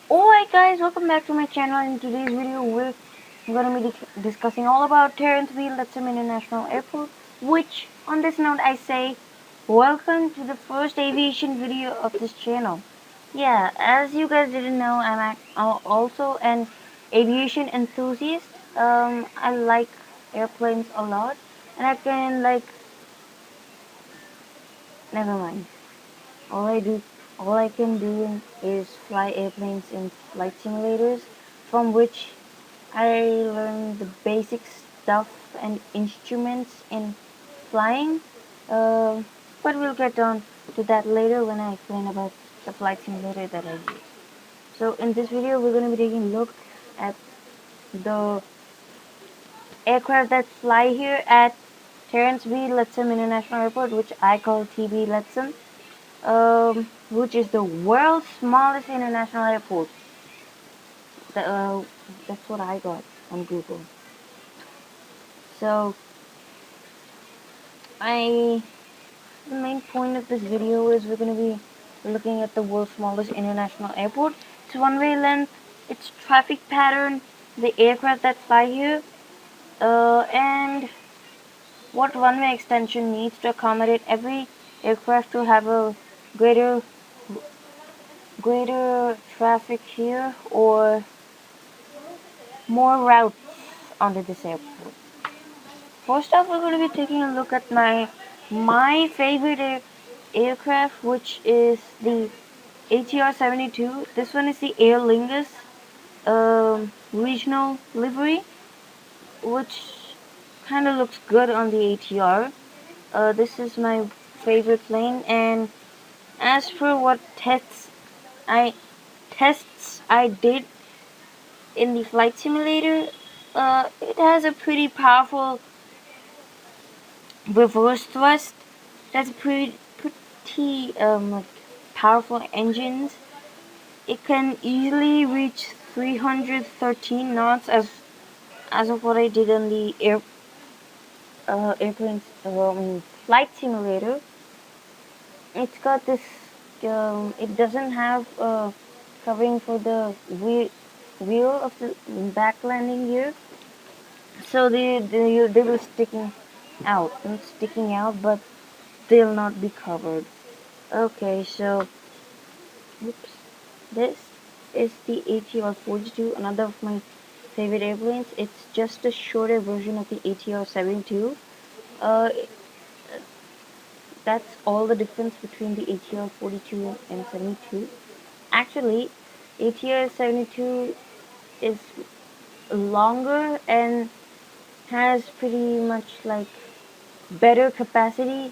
Alright guys, welcome back to my channel. In today's video we're going to be discussing all about Terrance B, Lettsome International Airport, which on this note I say welcome to the first aviation video of this channel. Yeah, as you guys didn't know, I'm also an aviation enthusiast. I like airplanes a lot, and I can never mind. All I do, all I can do is fly airplanes in flight simulators, from which I learned the basic stuff and instruments in flying. Uh, but we'll get on to that later when I explain about the flight simulator that I use. So in this video, we're going to be taking a look at the aircraft that fly here at Terrance B, Lettsome International Airport, which I call TB Lettsome. Which is the world's smallest international airport. The, that's what I got on Google. So, the main point of this video is we're going to be looking at the world's smallest international airport. Its runway length, its traffic pattern, the aircraft that fly here, and what runway extension needs to accommodate every aircraft to have a greater traffic here or more routes onto this airport. First off, we're going to be taking a look at my favorite aircraft, which is the ATR 72. This one is the Aer Lingus regional livery, which kind of looks good on the ATR. This is my favorite plane, and as for what I tests I did in the flight simulator, it has a pretty powerful reverse thrust. That's pretty powerful engines. It can easily reach 313 knots as of what I did on the airplane flight simulator. It's got this. It doesn't have covering for the wheel of the back landing gear, so they were sticking out, but they'll not be covered. Okay, so oops, this is the ATR 42, another of my favorite airplanes. It's just a shorter version of the ATR 72. Uh, that's all the difference between the ATR 42 and 72. Actually, ATR 72 is longer and has pretty much like better capacity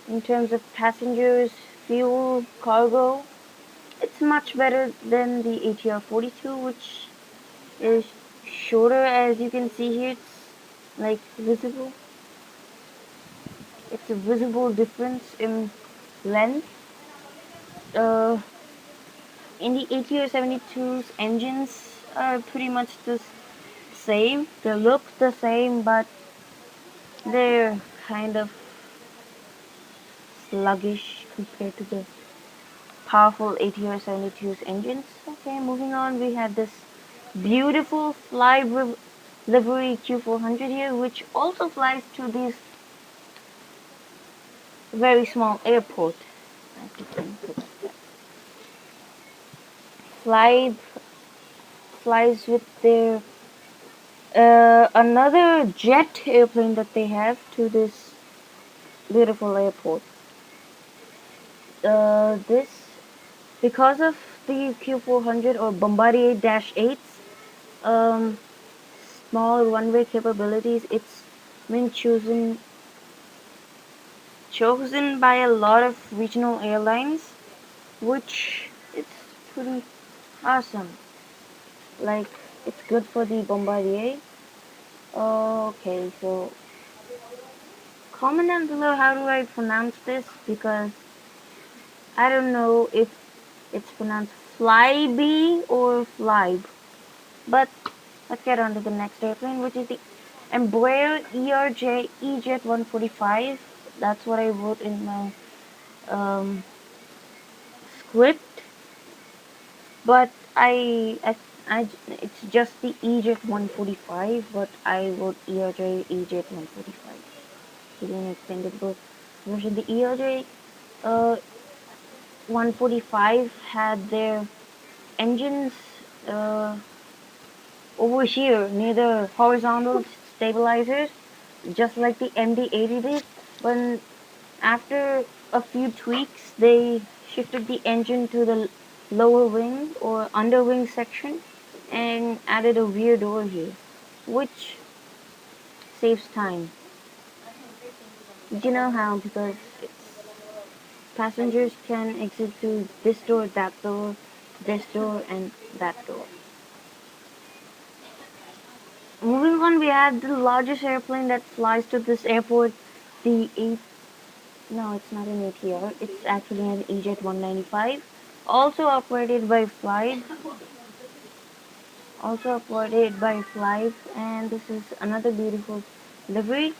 in terms of passengers, fuel, cargo. It's much better than the ATR 42, which is shorter. As you can see here, it's like visible. It's a visible difference in length. Uh, in the ATR 72's engines are pretty much the same. They look the same, but they're kind of sluggish compared to the powerful ATR 72's engines. Okay, moving on, we have this beautiful livery Q400 here, which also flies to this very small airport. Fly, flies with their another jet airplane that they have to this beautiful airport. This because of the Q400 or Bombardier-8's small runway capabilities, it's been chosen by a lot of regional airlines, which it's pretty awesome. Like, it's good for the Bombardier. Okay, so comment down below how do I pronounce this, because I don't know if it's pronounced Flybe or Flybe. But let's get on to the next airplane, which is the Embraer ERJ 145. That's what I wrote in my script. But it's just the EJet 145, but I would ERJ EJet 145. It's an extended version. The ERJ 145 had their engines uh, over here near the horizontal stabilizers, just like the MD-80 did. But after a few tweaks, they shifted the engine to the lower wing or underwing section and added a rear door here, which saves time. Do you know how? Because passengers can exit through this door, this door, and that door. Moving on, we had the largest airplane that flies to this airport, the no, it's not an ATR. It's actually an EJet 195, also operated by Flight. And this is another beautiful livery.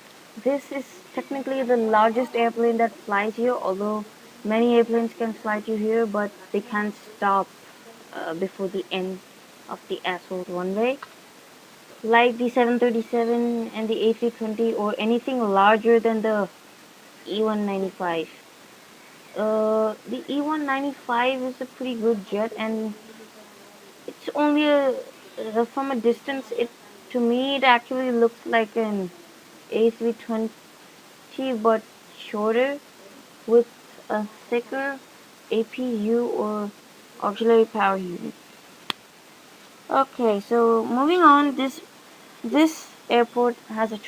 This is technically the largest airplane that flies here, although many airplanes can fly to here, but they can't stop before the end of the asphalt runway. Like the 737 and the A320 or anything larger than the E195. The E195 is a pretty good jet, and it's only from a distance. It to me it actually looks like an A320, but shorter with a thicker APU or auxiliary power unit. Okay, so moving on, this airport has a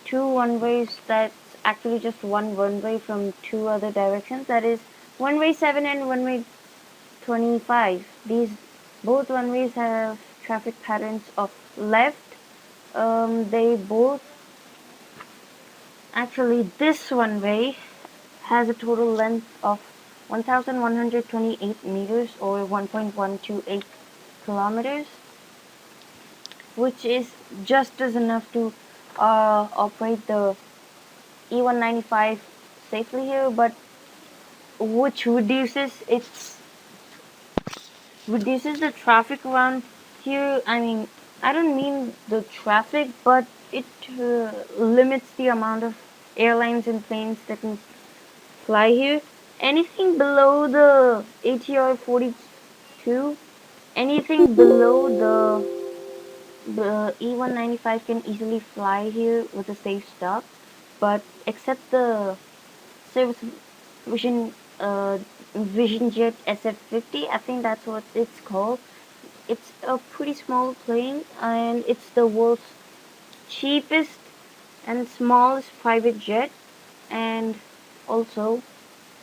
two runways that's actually just one runway from two other directions. That is runway 7 and runway 25. These both runways have traffic patterns of left. They both actually this runway has a total length of 1,128 meters or 1.128 kilometers, which is just as enough to operate the E195 safely here, but which reduces the traffic around here. I mean, I don't mean the traffic, but it limits the amount of airlines and planes that can fly here. Anything below the ATR 42, anything below the E195 can easily fly here with a safe stop, but except the service vision Vision Jet SF50, I think that's what it's called. It's a pretty small plane, and it's the world's cheapest and smallest private jet, and also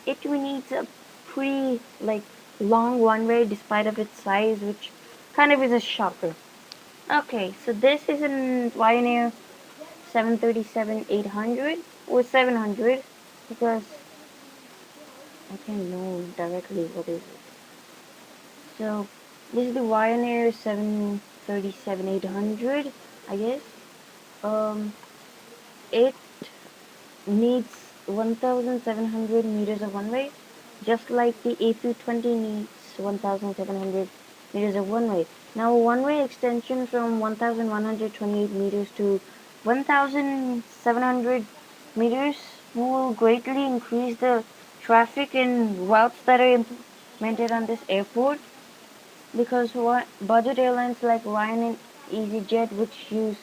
it needs a pretty long runway despite of its size, which kind of is a shocker. Okay, so this is an Ryanair 737-800 or 700 because I can't know directly what is it. So this is the Ryanair 737-800, I guess. It needs 1,700 meters of runway, just like the A320 needs 1,700 meters of runway. Now, one-way extension from 1,128 meters to 1,700 meters will greatly increase the traffic and routes that are implemented on this airport, because budget airlines like Ryan and EasyJet, which use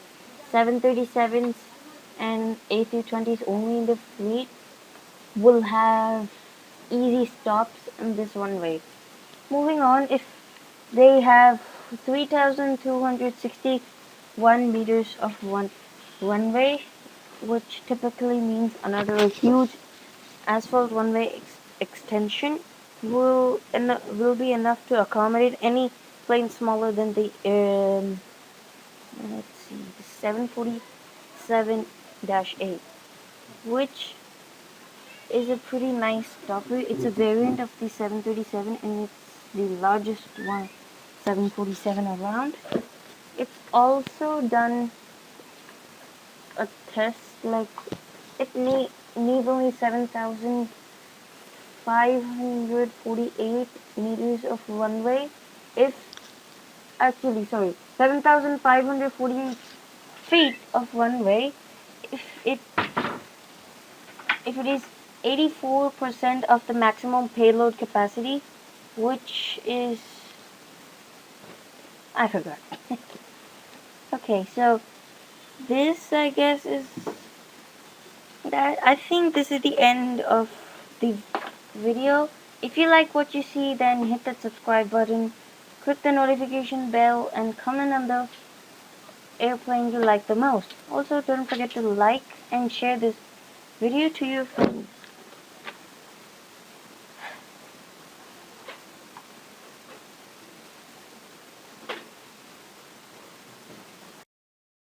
737s and A320s only in the fleet, will have easy stops in this runway. Moving on, if they have 3,261 meters of runway, which typically means another huge asphalt runway extension, will be enough to accommodate any plane smaller than the let's see, the 747-8, which is a pretty nice topper. It's a variant of the 737, and it's the largest 747 around. It's also done a test, like it needs only 7,548 meters of runway, if actually sorry 7,540 feet of runway, if it if it is 84% of the maximum payload capacity, which is I forgot. Okay, so this I guess is that I think this is the end of the video. If you like what you see, then hit that subscribe button, click the notification bell, and comment on the airplane you like the most. Also, don't forget to like and share this video to your friends.